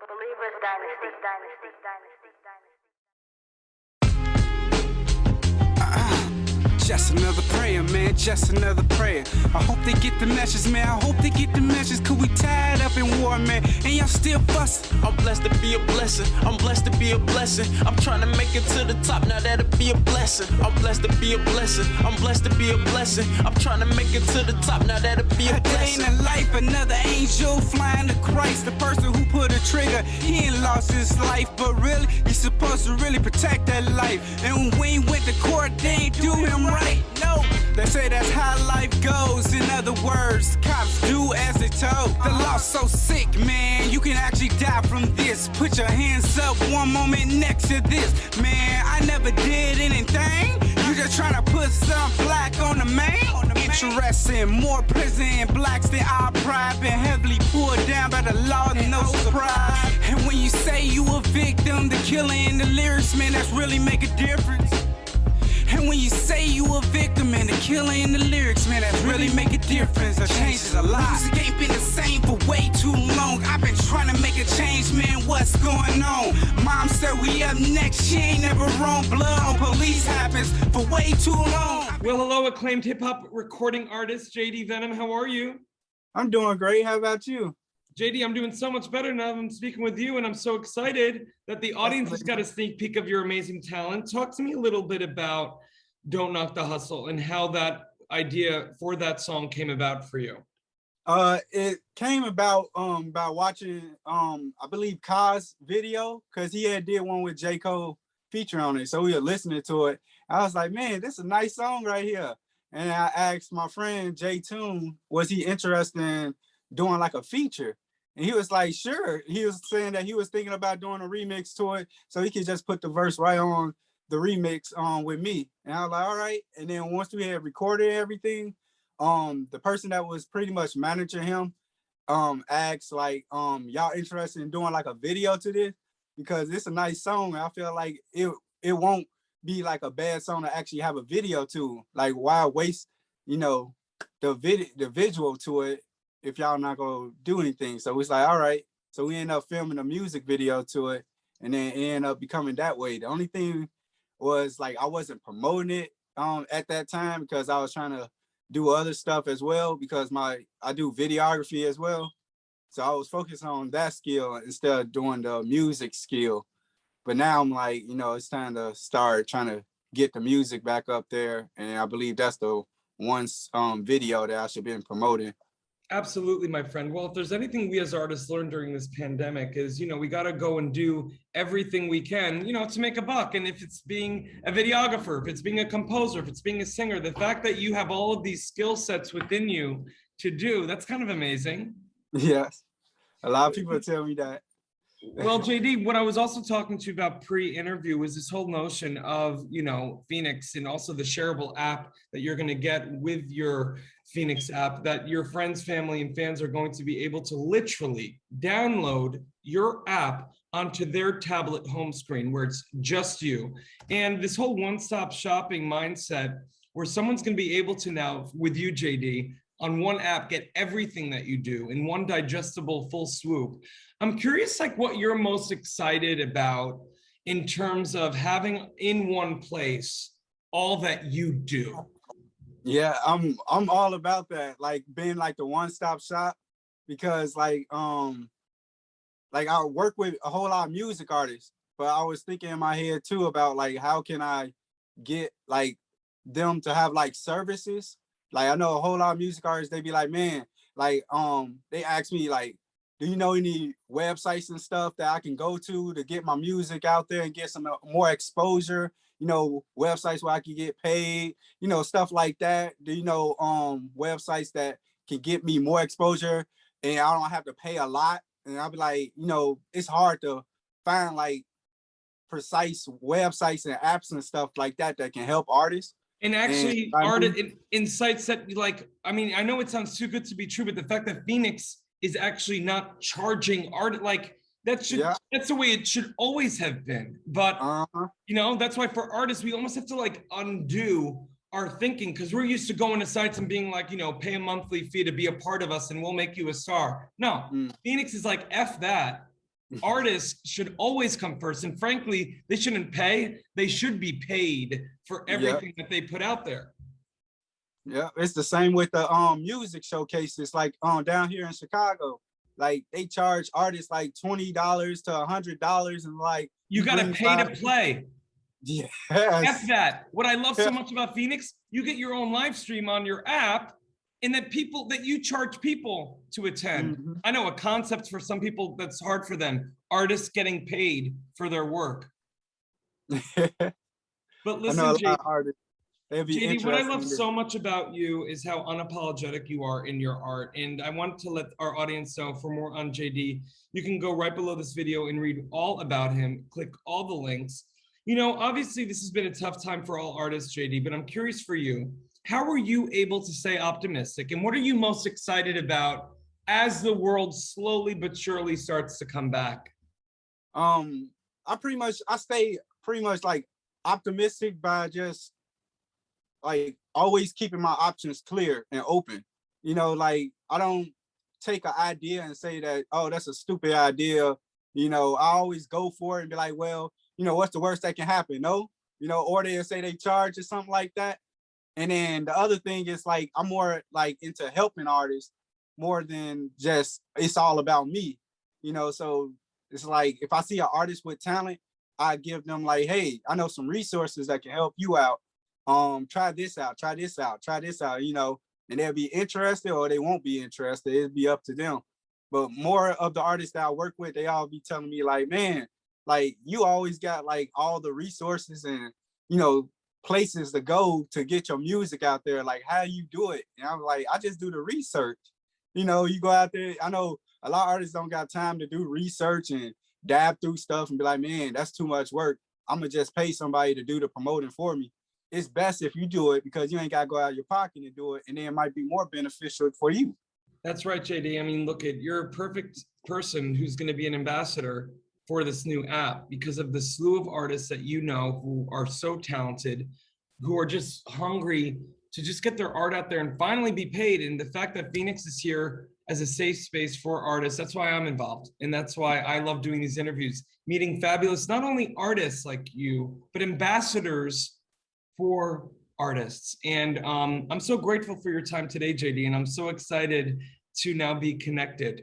Believers Dynasty. Just another prayer, man, just another prayer. I hope they get the message, man, I hope they get the message. Cause we tied up in war, man, and y'all still fussing. I'm blessed to be a blessing, I'm blessed to be a blessing. I'm trying to make it to the top, now that'll be a blessing. I'm blessed to be a blessing, I'm blessed to be a blessing. I'm trying to make it to the top, now that'll be a blessing. A day in a life, another angel flying to Christ. The person who put a trigger, he ain't lost his life. But really, he's supposed to really protect that life. And when we went to court, they ain't do him right. No, they say that's how life goes. In other words, cops do as they told. The law's so sick, man, you can actually die from this. Put your hands up one moment next to this. Man, I never did anything. You just trying to put some black on the main. Interesting, more prison and blacks than our pride. Been heavily pulled down by the law, no surprise. And when you say you a victim, the killer in the lyrics, man, that's really make a difference. And when you say you a victim and the killer in the lyrics, man, that really make a difference. It changes a lot. Music ain't been the same for way too long. I've been trying to make a change, man, what's going on? Mom said we up next, she ain't never wrong. Blood on police happens for way too long. Well, hello, acclaimed hip-hop recording artist, JD Venom, how are you? I'm doing great, how about you? JD, I'm doing so much better now that I'm speaking with you, and I'm so excited that the audience has got a sneak peek of your amazing talent. Talk to me a little bit about Don't Knock the Hustle and how that idea for that song came about for you. It came about by watching I believe Kai's video, because he had did one with J. Cole feature on it. So we were listening to it. I was like, man, this is a nice song right here. And I asked my friend Jay Toon, was he interested in doing like a feature? And he was like, sure. He was saying that he was thinking about doing a remix to it, so he could just put the verse right on the remix with me. And I was like, all right. And then once we had recorded everything, the person that was pretty much managing him asked like, y'all interested in doing like a video to this? Because it's a nice song. I feel like it won't be like a bad song to actually have a video to. Like, why waste, you know, the visual to it if y'all not gonna do anything? So it's like, all right. So we ended up filming a music video to it, and then it ended up becoming that way. The only thing was like, I wasn't promoting it at that time because I was trying to do other stuff as well, because I do videography as well. So I was focused on that skill instead of doing the music skill. But now I'm like, you know, it's time to start trying to get the music back up there. And I believe that's the one video that I should be promoting. Absolutely, my friend. Well, if there's anything we as artists learned during this pandemic is, you know, we got to go and do everything we can, you know, to make a buck. And if it's being a videographer, if it's being a composer, if it's being a singer, the fact that you have all of these skill sets within you to do, that's kind of amazing. Yes. A lot of people tell me that. Well, JD, what I was also talking to you about pre-interview was this whole notion of, you know, FENIX and also the shareable app that you're going to get with your FENIX app, that your friends, family, and fans are going to be able to literally download your app onto their tablet home screen where it's just you. And this whole one-stop shopping mindset where someone's going to be able to now, with you, JD, on one app, get everything that you do in one digestible full swoop. I'm curious, like, what you're most excited about in terms of having in one place all that you do. Yeah, I'm all about that, like being like the one-stop shop, because like I work with a whole lot of music artists, but I was thinking in my head too about like, how can I get like them to have like services? Like, I know a whole lot of music artists, they be like, man, like they ask me like, do you know any websites and stuff that I can go to get my music out there and get some more exposure? You know, websites where I can get paid, you know, stuff like that. Do you know websites that can get me more exposure and I don't have to pay a lot? And I'll be like, you know, it's hard to find like precise websites and apps and stuff like that that can help artists. And actually, in sites that, like, I mean, I know it sounds too good to be true, but the fact that FENIX is actually not charging art, like, that's the way it should always have been. But you know, that's why for artists we almost have to like undo our thinking, because we're used to going to sites and being like, you know, pay a monthly fee to be a part of us and we'll make you a star. No, FENIX is like, F that. artists should always come first. And frankly, they shouldn't pay. They should be paid for everything that they put out there. Yeah, it's the same with the music showcases, like down here in Chicago. Like they charge artists like $20 to $100, and like you got to pay to play. Yes. F that. What I love so much about FENIX, you get your own live stream on your app, and that people that you charge people to attend. I know a concept for some people that's hard for them. Artists getting paid for their work. But listen, I know a lot of artists. JD, what I love so much about you is how unapologetic you are in your art. And I want to let our audience know, for more on JD, you can go right below this video and read all about him. Click all the links. You know, obviously this has been a tough time for all artists, JD, but I'm curious for you, how were you able to stay optimistic? And what are you most excited about as the world slowly but surely starts to come back? I stay pretty much like optimistic by just like always keeping my options clear and open. You know, like I don't take an idea and say that, oh, that's a stupid idea. You know, I always go for it and be like, well, you know, what's the worst that can happen? No, you know, or they'll say they charge or something like that. And then the other thing is like, I'm more like into helping artists more than just, it's all about me, you know? So it's like, if I see an artist with talent, I give them like, hey, I know some resources that can help you out. Try this out, try this out, try this out, you know, and they'll be interested or they won't be interested. It'll be up to them. But more of the artists that I work with, they all be telling me like, man, like you always got like all the resources and, you know, places to go to get your music out there. Like, how you do it? And I'm like, I just do the research. You know, you go out there. I know a lot of artists don't got time to do research and dab through stuff and be like, man, that's too much work. I'm gonna just pay somebody to do the promoting for me. It's best if you do it because you ain't gotta go out of your pocket and do it, and then it might be more beneficial for you. That's right, JD. I mean, look, you're a perfect person who's going to be an ambassador for this new app because of the slew of artists that you know who are so talented, who are just hungry to just get their art out there and finally be paid. And the fact that FENIX is here as a safe space for artists, that's why I'm involved. And that's why I love doing these interviews, meeting fabulous, not only artists like you, but ambassadors for artists. And I'm so grateful for your time today, JD, and I'm so excited to now be connected.